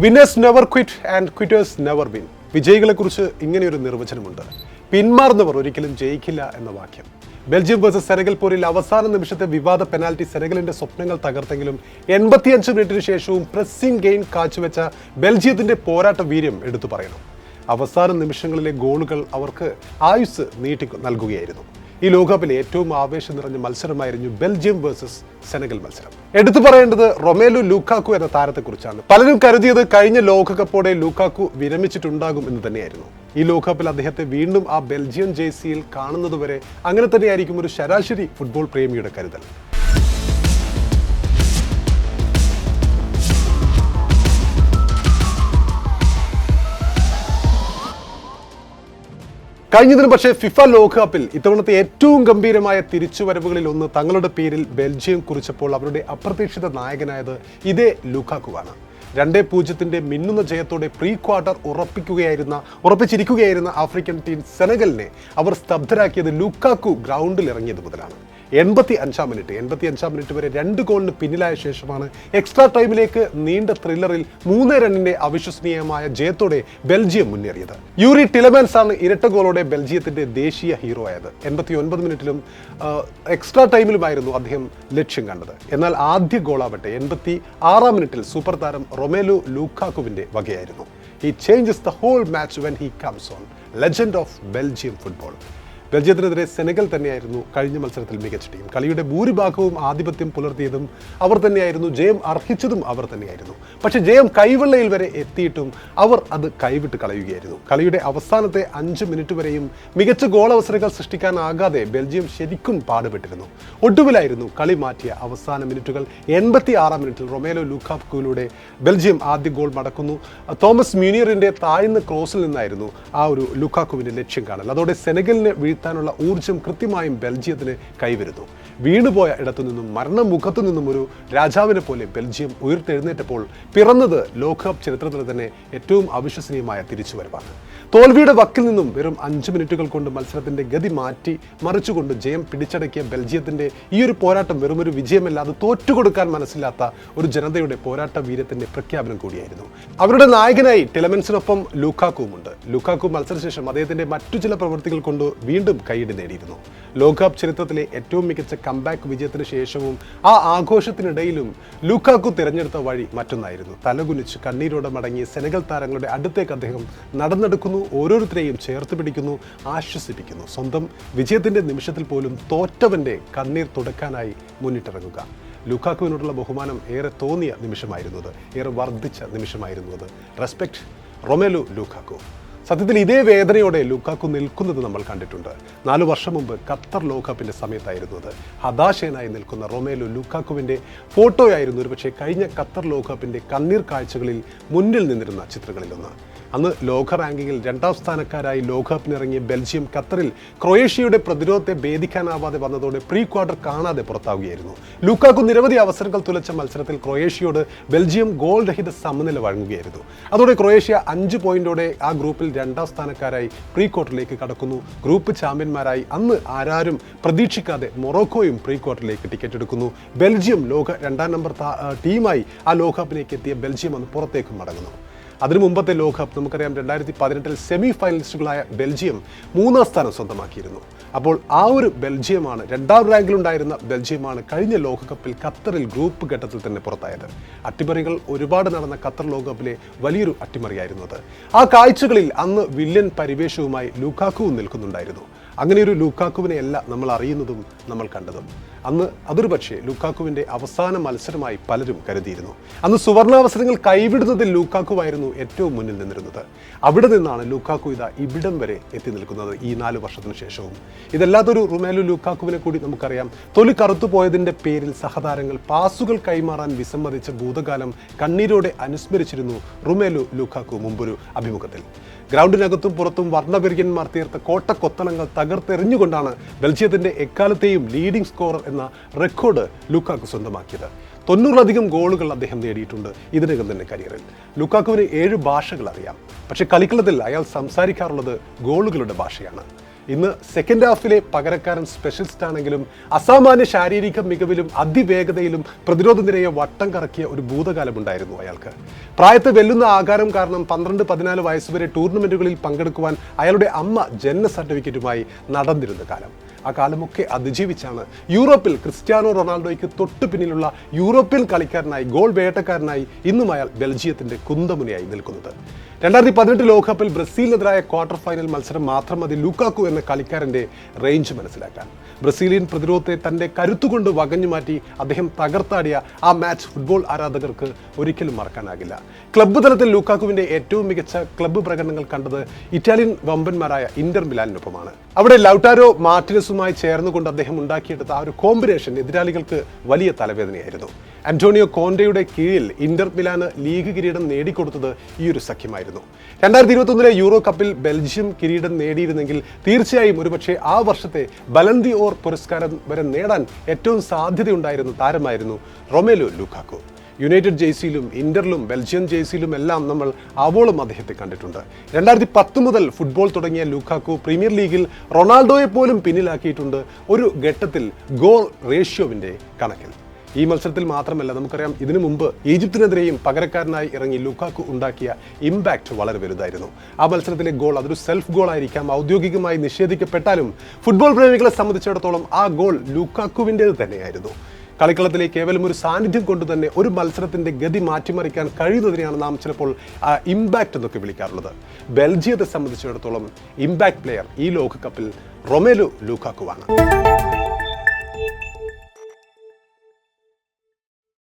Winners never quit and quitters never win. വിജയികളെക്കുറിച്ച് ഇങ്ങനെയൊരു നിർവചനമുണ്ട്: പിന്മാറുന്നവർ ഒരിക്കലും ജയിക്കില്ല എന്ന വാക്യം. ബെൽജിയം വേഴ്സസ് സെനഗൽ പോരിൽ അവസാന നിമിഷത്തെ വിവാദ പെനാൽറ്റി സെനഗലിന്റെ സ്വപ്നങ്ങൾ തകർത്തെങ്കിലും 85 മിനിറ്റിന് ശേഷവും പ്രസ്സിംഗ് ഗെയിൻ കാഴ്ചവെച്ച ബെൽജിയത്തിന്റെ പോരാട്ട വീര്യം എടുത്തു പറയണം. അവസാന നിമിഷങ്ങളിലെ ഗോളുകൾ അവർക്ക് ആയുസ് നീട്ടി നൽകുകയായിരുന്നു. ഈ ലോകകപ്പിലെ ഏറ്റവും ആവേശം നിറഞ്ഞ മത്സരമായിരുന്നു ബെൽജിയം വേഴ്സസ് സെനഗൽ മത്സരം. എടുത്തു പറയേണ്ടത് റൊമേലു ലൂക്കാക്കു എന്ന താരത്തെക്കുറിച്ചാണ്. പലരും കരുതിയത് കഴിഞ്ഞ ലോകകപ്പോടെ ലൂക്കാക്കു വിരമിച്ചിട്ടുണ്ടാകും എന്ന് തന്നെയായിരുന്നു. ഈ ലോകകപ്പിൽ അദ്ദേഹത്തെ വീണ്ടും ആ ബെൽജിയം ജേഴ്സിയിൽ കാണുന്നതുവരെ അങ്ങനെ തന്നെയായിരിക്കും ഒരു ശരാശരി ഫുട്ബോൾ പ്രേമിയുടെ കരുതൽ. കഴിഞ്ഞതിന് പക്ഷേ ഫിഫ ലോകകപ്പിൽ ഇത്തവണത്തെ ഏറ്റവും ഗംഭീരമായ തിരിച്ചുവരവുകളിൽ ഒന്ന് തങ്ങളുടെ പേരിൽ ബെൽജിയം കുറിച്ചപ്പോൾ അവരുടെ അപ്രതീക്ഷിത നായകനായത് ഇതേ ലൂക്കാക്കുവാണ്. 2-0 മിന്നുന്ന ജയത്തോടെ പ്രീ ക്വാർട്ടർ ഉറപ്പിച്ചിരിക്കുകയായിരുന്ന ആഫ്രിക്കൻ ടീം സെനഗലിനെ അവർ സ്തബ്ധരാക്കിയത് ലൂക്കാക്കു ഗ്രൗണ്ടിൽ ഇറങ്ങിയത് മുതലാണ്. 85 മിനിറ്റ് വരെ 2 ഗോളിന് പിന്നിലായ ശേഷമാണ് എക്സ്ട്രാ ടൈമിലേക്ക് നീണ്ട ത്രില്ലറിൽ 3 റണ്ണിന്റെ അവിശ്വസനീയമായ ജയത്തോടെ ബെൽജിയം മുന്നേറിയത്. യൂറി ടിലമാൻസ് ആണ് ഇരട്ട ഗോളോടെ ബെൽജിയത്തിന്റെ ദേശീയ ഹീറോ ആയത്. 89 മിനിറ്റിലും എക്സ്ട്രാ ടൈമിലുമായിരുന്നു അദ്ദേഹം ലക്ഷ്യം കണ്ടത്. എന്നാൽ ആദ്യ ഗോളാവട്ടെ 86 മിനിറ്റിൽ സൂപ്പർ താരം Romelu ലൂക്കാക്കുവിന്റെ വകയായിരുന്നു. He changes the whole match when he comes on. Legend of Belgium football. ബെൽജിയത്തിനെതിരെ സെനഗൽ തന്നെയായിരുന്നു കഴിഞ്ഞ മത്സരത്തിൽ മികച്ച ടീം. കളിയുടെ ഭൂരിഭാഗവും ആധിപത്യം പുലർത്തിയതും അവർ തന്നെയായിരുന്നു. ജയം അർഹിച്ചതും അവർ തന്നെയായിരുന്നു. പക്ഷേ ജയം കൈവെള്ളയിൽ വരെ എത്തിയിട്ടും അവർ അത് കൈവിട്ട് കളയുകയായിരുന്നു. കളിയുടെ അവസാനത്തെ 5 മിനിറ്റ് വരെയും മികച്ച ഗോളവസരങ്ങൾ സൃഷ്ടിക്കാനാകാതെ ബെൽജിയം ശരിക്കും പാടുപെട്ടിരുന്നു. ഒടുവിലായിരുന്നു കളി മാറ്റിയ അവസാന മിനിറ്റുകൾ. 86 മിനിറ്റിൽ റൊമേലു ലൂക്കാക്കുവിലൂടെ ബെൽജിയം ആദ്യ ഗോൾ മടക്കുന്നു. തോമസ് മ്യൂനിയറിന്റെ താഴ്ന്ന ക്രോസിൽ നിന്നായിരുന്നു ആ ഒരു ലൂക്കാക്കുവിന്റെ ലക്ഷ്യം കാണൽ. അതോടെ സെനഗലിനെ നുള്ള ഊർജ്ജം കൃത്യമായും ബെൽജിയത്തിന് കൈവരുന്നു. വീണുപോയ ഇടത്തു നിന്നും മരണമുഖത്തു നിന്നും ഒരു രാജാവിനെ പോലെ ബെൽജിയം ഉയർത്തെഴുന്നേറ്റപ്പോൾ പിറന്നത് ലോകകപ്പ് ചരിത്രത്തിൽ തന്നെ ഏറ്റവും അവിശ്വസനീയമായ തിരിച്ചുവരവാണ്. തോൽവിയുടെ വക്കിൽ നിന്നും വെറും 5 മിനിറ്റുകൾ കൊണ്ട് മത്സരത്തിന്റെ ഗതി മാറ്റി മറിച്ചുകൊണ്ട് ജയം പിടിച്ചടക്കിയ ബെൽജിയത്തിന്റെ ഈ ഒരു പോരാട്ടം വെറുമൊരു വിജയമല്ലാതെ തോറ്റുകൊടുക്കാൻ മനസ്സിലാത്ത ഒരു ജനതയുടെ പോരാട്ട വീര്യത്തിന്റെ പ്രഖ്യാപനം കൂടിയായിരുന്നു. അവരുടെ നായകനായി ടിലമൻസിനൊപ്പം ലൂക്കാക്കുവുമുണ്ട്. ലൂക്കാക്കു മത്സരശേഷം അദ്ദേഹത്തിന്റെ മറ്റു ചില പ്രവൃത്തികൾ കൊണ്ട് വീണ്ടും കൈയടി നേടിയിരുന്നു. ലോകകപ്പ് ചരിത്രത്തിലെ ഏറ്റവും മികച്ച കംബാക്ക് വിജയത്തിന് ശേഷവും ആ ആഘോഷത്തിനിടയിലും ലൂക്കാക്കു തിരഞ്ഞെടുത്ത വഴി മറ്റൊന്നായിരുന്നു. തലകുനിച്ച് കണ്ണീരോടെ മടങ്ങിയ സെനഗൽ താരങ്ങളുടെ അടുത്തേക്ക് അദ്ദേഹം നടന്നെടുക്കുന്നു. ഓരോരുത്തരെയും ചേർത്ത് പിടിക്കുന്നു, ആശ്വസിപ്പിക്കുന്നു. സ്വന്തം വിജയത്തിന്റെ നിമിഷത്തിൽ പോലും തോറ്റവന്റെ കണ്ണീർ തുടക്കാനായി മുന്നിട്ടിറങ്ങുക. ലൂക്കാക്കുവിനോടുള്ള ബഹുമാനം ഏറെ തോന്നിയ നിമിഷമായിരുന്നത്, ഏറെ വർദ്ധിച്ച നിമിഷമായിരുന്നത്. Respect Romelu ലൂക്കാക്കു. സത്യത്തിൽ ഇതേ വേദനയോടെ ലൂക്കാക്കു നിൽക്കുന്നത് നമ്മൾ കണ്ടിട്ടുണ്ട്. 4 വർഷം മുമ്പ് ഖത്തർ ലോകകപ്പിന്റെ സമയത്തായിരുന്നു അത്. ഹതാശയനായി നിൽക്കുന്ന റൊമേലു ലൂക്കാക്കുവിന്റെ ഫോട്ടോയായിരുന്നു ഒരുപക്ഷെ കഴിഞ്ഞ ഖത്തർ ലോകകപ്പിന്റെ കണ്ണീർ കാഴ്ചകളിൽ മുന്നിൽ നിന്നിരുന്ന ചിത്രങ്ങളിലൊന്ന്. അന്ന് ലോക റാങ്കിങ്ങിൽ 2ാം സ്ഥാനക്കാരായി ലോകകപ്പിനിറങ്ങിയ ബെൽജിയം ഖത്തറിൽ ക്രൊയേഷ്യയുടെ പ്രതിരോധത്തെ ഭേദിക്കാനാവാതെ വന്നതോടെ പ്രീ ക്വാർട്ടർ കാണാതെ പുറത്താവുകയായിരുന്നു. ലൂക്കാക്കു നിരവധി അവസരങ്ങൾ തുലച്ച മത്സരത്തിൽ ക്രൊയേഷ്യയോട് ബെൽജിയം ഗോൾ രഹിത സമനില വഴങ്ങുകയായിരുന്നു. അതോടെ ക്രൊയേഷ്യ 5 പോയിന്റോടെ ആ ഗ്രൂപ്പിൽ 2ാം സ്ഥാനക്കാരായി പ്രീ ക്വാർട്ടറിലേക്ക് കടക്കുന്നു. ഗ്രൂപ്പ് ചാമ്പ്യന്മാരായി അന്ന് ആരാരും പ്രതീക്ഷിക്കാതെ മൊറോക്കോയും പ്രീ ക്വാർട്ടറിലേക്ക് ടിക്കറ്റ് എടുക്കുന്നു. ബെൽജിയം ലോക 2ാം നമ്പർ ടീമായി ആ ലോകകപ്പിലേക്ക് എത്തിയ ബെൽജിയം അന്ന് പുറത്തേക്കും മടങ്ങുന്നു. അതിനു മുമ്പത്തെ ലോകകപ്പ് നമുക്കറിയാം, 2018 സെമി ഫൈനലിസ്റ്റുകളായ ബെൽജിയം 3ാം സ്ഥാനം സ്വന്തമാക്കിയിരുന്നു. അപ്പോൾ ആ ഒരു ബെൽജിയമാണ്, 2ാം റാങ്കിലുണ്ടായിരുന്ന ബെൽജിയമാണ് കഴിഞ്ഞ ലോകകപ്പിൽ ഖത്തറിൽ ഗ്രൂപ്പ് ഘട്ടത്തിൽ തന്നെ പുറത്തായത്. അട്ടിമറികൾ ഒരുപാട് നടന്ന ഖത്തർ ലോകകപ്പിലെ വലിയൊരു അട്ടിമറിയായിരുന്നു അത്. ആ കാഴ്ചകളിൽ അന്ന് വില്ലൻ പരിവേഷവുമായി ലൂക്കാക്കുവും നിൽക്കുന്നുണ്ടായിരുന്നു. അങ്ങനെയൊരു ലൂക്കാക്കുവിനെ അല്ല നമ്മൾ അറിയുന്നതും നമ്മൾ കണ്ടതും. അന്ന് അതൊരു പക്ഷേ ലൂക്കാക്കുവിൻ്റെ അവസാന മത്സരമായി പലരും കരുതിയിരുന്നു. അന്ന് സുവർണാവസരങ്ങൾ കൈവിടുന്നതിൽ ലൂക്കാക്കുവായിരുന്നു ഏറ്റവും മുന്നിൽ നിന്നിരുന്നത്. അവിടെ നിന്നാണ് ലൂക്കാക്കു ഇവിടം വരെ എത്തി നിൽക്കുന്നത് ഈ 4 വർഷത്തിന് ശേഷവും. ഇതല്ലാത്തൊരു റൊമേലു ലൂക്കാക്കുവിനെ കൂടി നമുക്കറിയാം. തൊലി കറുത്തുപോയതിൻ്റെ പേരിൽ സഹതാരങ്ങൾ പാസുകൾ കൈമാറാൻ വിസമ്മതിച്ച ഭൂതകാലം കണ്ണീരോടെ അനുസ്മരിച്ചിരുന്നു റൊമേലു ലൂക്കാക്കു മുമ്പൊരു അഭിമുഖത്തിൽ. ഗ്രൗണ്ടിനകത്തും പുറത്തും വർണ്ണവെറിയന്മാർ തീർത്ത കോട്ടക്കൊത്തളങ്ങൾ തകർത്തെറിഞ്ഞുകൊണ്ടാണ് ബെൽജിയത്തിന്റെ എക്കാലത്തെയും ലീഡിംഗ് സ്കോറർ എന്ന റെക്കോർഡ് ലൂക്കാക്കു സ്വന്തമാക്കിയത്. 90-ലധികം ഗോളുകൾ അദ്ദേഹം നേടിയിട്ടുണ്ട് ഇതിനകം തന്നെ കരിയറിൽ. ലൂക്കാക്കുവിന് 7 ഭാഷകൾ അറിയാം. പക്ഷേ കളിക്കളത്തിൽ അയാൾ സംസാരിക്കാറുള്ളത് ഗോളുകളുടെ ഭാഷയാണ്. ഇന്ന് സെക്കൻഡ് ഹാഫിലെ പകരക്കാരൻ സ്പെഷ്യലിസ്റ്റ് ആണെങ്കിലും അസാമാന്യ ശാരീരിക മികവിലും അതിവേഗതയിലും പ്രതിരോധ നിരയെ വട്ടം കറക്കിയ ഒരു ഭൂതകാലമുണ്ടായിരുന്നു അയാൾക്ക്. പ്രായത്തെ വെല്ലുന്ന ആകാരം കാരണം 12-14 വയസ്സുവരെ ടൂർണമെന്റുകളിൽ പങ്കെടുക്കുവാൻ അയാളുടെ അമ്മ ജനന സർട്ടിഫിക്കറ്റുമായി നടന്നിരുന്ന കാലം. ആ കാലമൊക്കെ അതിജീവിച്ചാണ് യൂറോപ്പിൽ ക്രിസ്ത്യാനോ റൊണാൾഡോയ്ക്ക് തൊട്ടു പിന്നിലുള്ള യൂറോപ്യൻ കളിക്കാരനായി, ഗോൾ വേട്ടക്കാരനായി ഇന്നും അയാൾ ബെൽജിയത്തിന്റെ കുന്തമുനയായി നിൽക്കുന്നത്. 2018 ലോകകപ്പിൽ ബ്രസീലിനെതിരായ ക്വാർട്ടർ ഫൈനൽ മത്സരം മാത്രം മതി ലുക്കാക്കു എന്ന കളിക്കാരന്റെ റേഞ്ച് മനസ്സിലാക്കാൻ. ബ്രസീലിയൻ പ്രതിരോധത്തെ തന്റെ കരുത്തുകൊണ്ട് വകഞ്ഞു മാറ്റി അദ്ദേഹം തകർത്താടിയ ആ മാച്ച് ഫുട്ബോൾ ആരാധകർക്ക് ഒരിക്കലും മറക്കാനാകില്ല. ക്ലബ്ബ് തലത്തിൽ ലുക്കാക്കുവിന്റെ ഏറ്റവും മികച്ച ക്ലബ്ബ് പ്രകടനങ്ങൾ കണ്ടത് ഇറ്റാലിയൻ വമ്പന്മാരായ ഇന്റർ മിലാനിനൊപ്പമാണ്. അവിടെ ലൗട്ടാരോ മാർട്ടിനസുമായി ചേർന്നുകൊണ്ട് അദ്ദേഹം ഉണ്ടാക്കിയെടുത്ത ആ ഒരു കോമ്പിനേഷൻ എതിരാളികൾക്ക് വലിയ തലവേദനയായിരുന്നു. അന്റോണിയോ കോണ്ടെയുടെ കീഴിൽ ഇന്റർ മിലാന് ലീഗ് കിരീടം നേടിക്കൊടുത്തത് ഈ ഒരു സഖ്യമായിരുന്നു. 2021 യൂറോ കപ്പിൽ ബെൽജിയം കിരീടം നേടിയിരുന്നെങ്കിൽ തീർച്ചയായും ഒരുപക്ഷെ ആ വർഷത്തെ ബലൻ ദി ഓർ പുരസ്കാരം വരെ നേടാൻ ഏറ്റവും സാധ്യതയുണ്ടായിരുന്ന താരമായിരുന്നു റൊമേലു ലുക്കാക്കു. യുണൈറ്റഡ് ജേഴ്സിയിലും ഇന്ററിലും ബെൽജിയം ജേഴ്സിയിലും എല്ലാം നമ്മൾ ആവോളം അദ്ദേഹത്തെ കണ്ടിട്ടുണ്ട്. 2010 മുതൽ ഫുട്ബോൾ തുടങ്ങിയ ലുക്കാക്കു പ്രീമിയർ ലീഗിൽ റൊണാൾഡോയെ പോലും പിന്നിലാക്കിയിട്ടുണ്ട് ഒരു ഘട്ടത്തിൽ ഗോൾ റേഷ്യോവിന്റെ കണക്കിൽ. ഈ മത്സരത്തിൽ മാത്രമല്ല, നമുക്കറിയാം ഇതിനു മുമ്പ് ഈജിപ്തിനെതിരെയും പകരക്കാരനായി ഇറങ്ങി ലുക്കാക്കു ഉണ്ടാക്കിയ ഇമ്പാക്റ്റ് വളരെ വലുതായിരുന്നു. ആ മത്സരത്തിലെ ഗോൾ അതൊരു സെൽഫ് ഗോൾ ആയിരിക്കാം, ഔദ്യോഗികമായി നിഷേധിക്കപ്പെട്ടാലും ഫുട്ബോൾ പ്രേമികളെ സംബന്ധിച്ചിടത്തോളം ആ ഗോൾ ലുക്കാക്കുവിൻ്റേത് തന്നെയായിരുന്നു. കളിക്കളത്തിലെ കേവലം ഒരു സാന്നിധ്യം കൊണ്ട് തന്നെ ഒരു മത്സരത്തിന്റെ ഗതി മാറ്റിമറിക്കാൻ കഴിയുന്നതിനെയാണ് നാം ചിലപ്പോൾ ഇമ്പാക്റ്റ് എന്നൊക്കെ വിളിക്കാറുള്ളത്. ബെൽജിയത്തെ സംബന്ധിച്ചിടത്തോളം ഇമ്പാക്റ്റ് പ്ലെയർ ഈ ലോകകപ്പിൽ റൊമേലു ലുക്കാക്കുവാണ്.